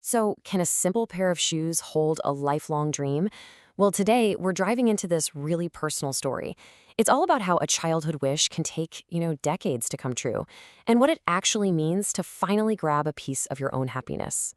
So, can a simple pair of shoes hold a lifelong dream? Well, today we're driving into this really personal story. It's all about how a childhood wish can take, decades to come true, and what it actually means to finally grab a piece of your own happiness.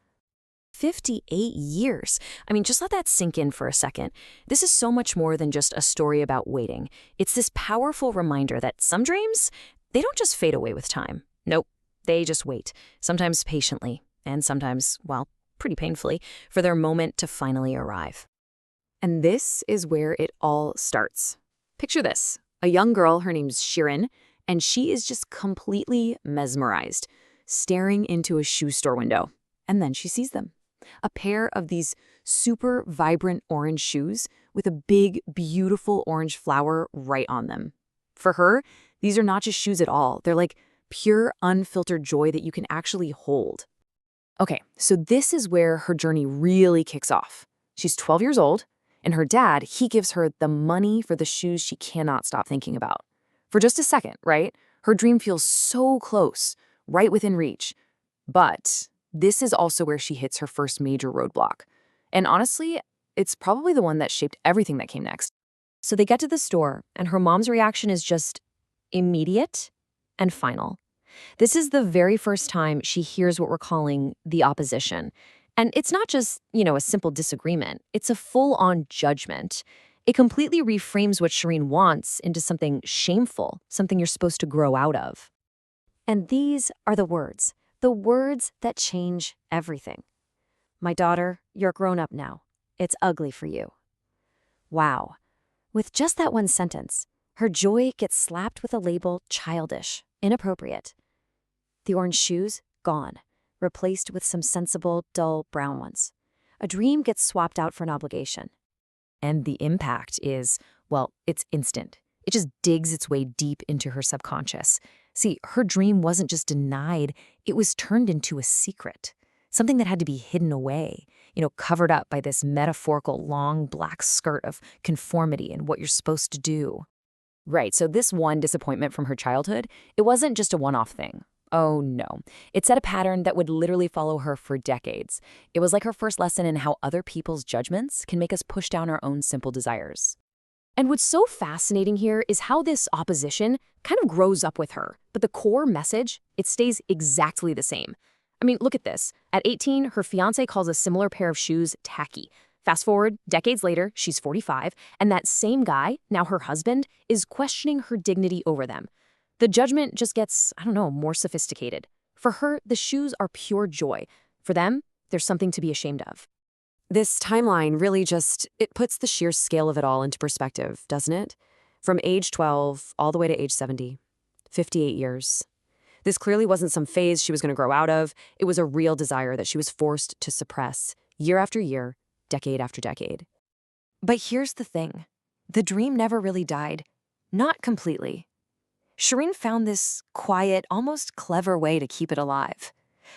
58 years. I mean, just let that sink in for a second. This is so much more than just a story about waiting. It's this powerful reminder that some dreams, they don't just fade away with time. Nope, they just wait, sometimes patiently, and sometimes, well, pretty painfully, for their moment to finally arrive. And this is where it all starts. Picture this, a young girl, her name's Shirin, and she is just completely mesmerized, staring into a shoe store window. And then she sees them. A pair of these super vibrant orange shoes with a big, beautiful orange flower right on them. For her, these are not just shoes at all. They're like pure, unfiltered joy that you can actually hold. Okay, so this is where her journey really kicks off. She's 12 years old, and her dad, he gives her the money for the shoes she cannot stop thinking about. For just a second, right? Her dream feels so close, right within reach. But this is also where she hits her first major roadblock. And honestly, it's probably the one that shaped everything that came next. So they get to the store, and her mom's reaction is just immediate and final. This is the very first time she hears what we're calling the opposition. And it's not just, a simple disagreement. It's a full-on judgment. It completely reframes what Shirin wants into something shameful, something you're supposed to grow out of. And these are the words that change everything. My daughter, you're grown up now. It's ugly for you. Wow. With just that one sentence, her joy gets slapped with a label childish, inappropriate. The orange shoes, gone, replaced with some sensible, dull brown ones. A dream gets swapped out for an obligation. And the impact is, well, it's instant. It just digs its way deep into her subconscious. See, her dream wasn't just denied, it was turned into a secret. Something that had to be hidden away, covered up by this metaphorical long black skirt of conformity and what you're supposed to do. Right, so this one disappointment from her childhood, it wasn't just a one-off thing. Oh no, it set a pattern that would literally follow her for decades. It was like her first lesson in how other people's judgments can make us push down our own simple desires. And what's so fascinating here is how this opposition kind of grows up with her, but the core message, it stays exactly the same. I mean, look at this. At 18, her fiancé calls a similar pair of shoes tacky. Fast forward, decades later, she's 45, and that same guy, now her husband, is questioning her dignity over them. The judgment just gets, more sophisticated. For her, the shoes are pure joy. For them, there's something to be ashamed of. This timeline really it puts the sheer scale of it all into perspective, doesn't it? From age 12 all the way to age 70, 58 years. This clearly wasn't some phase she was going to grow out of. It was a real desire that she was forced to suppress, year after year, decade after decade. But here's the thing. The dream never really died. Not completely. Shirin found this quiet, almost clever way to keep it alive.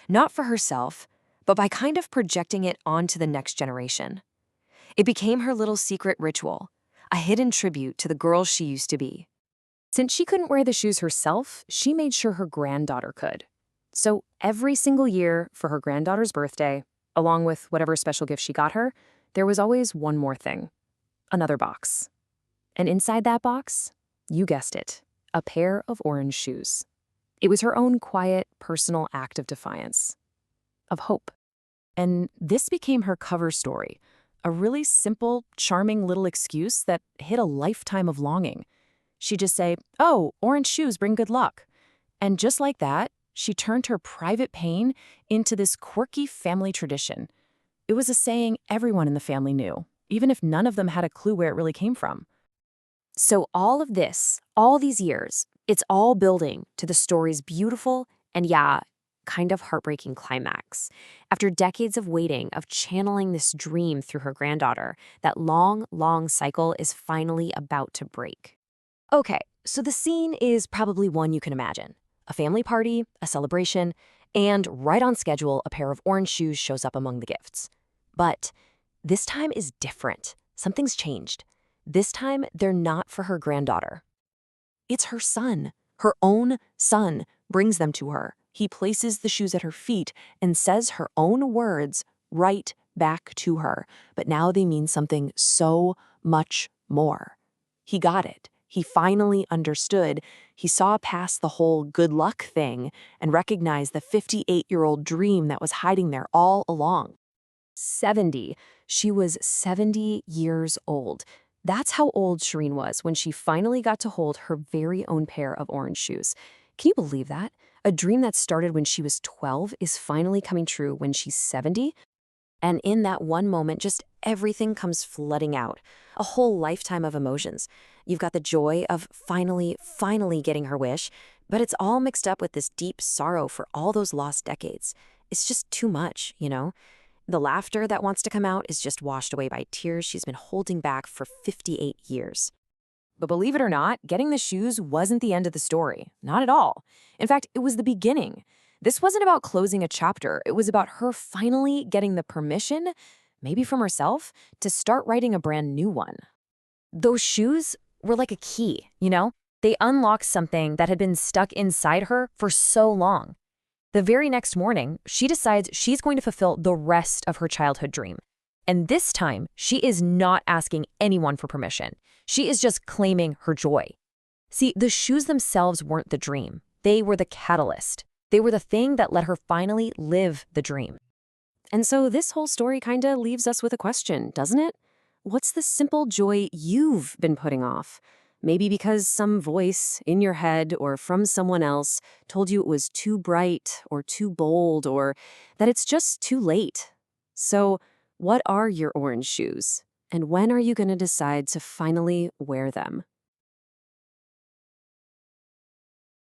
Not for herself, but by kind of projecting it onto the next generation. It became her little secret ritual, a hidden tribute to the girl she used to be. Since she couldn't wear the shoes herself, she made sure her granddaughter could. So every single year for her granddaughter's birthday, along with whatever special gift she got her, there was always one more thing. Another box. And inside that box, you guessed it, a pair of orange shoes. It was her own quiet, personal act of defiance, of hope. And this became her cover story, a really simple, charming little excuse that hid a lifetime of longing. She'd just say, "Oh, orange shoes bring good luck." And just like that, she turned her private pain into this quirky family tradition. It was a saying everyone in the family knew, even if none of them had a clue where it really came from. So all of this, all these years, it's all building to the story's beautiful and, kind of heartbreaking climax. After decades of waiting, of channeling this dream through her granddaughter, that long, long cycle is finally about to break. Okay, so the scene is probably one you can imagine. A family party, a celebration, and right on schedule, a pair of orange shoes shows up among the gifts. But this time is different. Something's changed. This time, they're not for her granddaughter. It's her son. Her own son brings them to her. He places the shoes at her feet and says her own words right back to her, but now they mean something so much more. He got it. He finally understood. He saw past the whole good luck thing and recognized the 58-year-old dream that was hiding there all along. 70. She was 70 years old. That's how old Shirin was when she finally got to hold her very own pair of orange shoes. Can you believe that? A dream that started when she was 12 is finally coming true when she's 70? And in that one moment, just everything comes flooding out. A whole lifetime of emotions. You've got the joy of finally getting her wish, but it's all mixed up with this deep sorrow for all those lost decades. It's just too much, you know? The laughter that wants to come out is just washed away by tears she's been holding back for 58 years. But believe it or not, getting the shoes wasn't the end of the story. Not at all. In fact, it was the beginning. This wasn't about closing a chapter. It was about her finally getting the permission, maybe from herself, to start writing a brand new one. Those shoes were like a key, you know? They unlocked something that had been stuck inside her for so long. The very next morning, she decides she's going to fulfill the rest of her childhood dream. And this time, she is not asking anyone for permission. She is just claiming her joy. See, the shoes themselves weren't the dream. They were the catalyst. They were the thing that let her finally live the dream. And so this whole story kind of leaves us with a question, doesn't it? What's the simple joy you've been putting off? Maybe because some voice in your head or from someone else told you it was too bright or too bold or that it's just too late. So, what are your orange shoes? And when are you going to decide to finally wear them?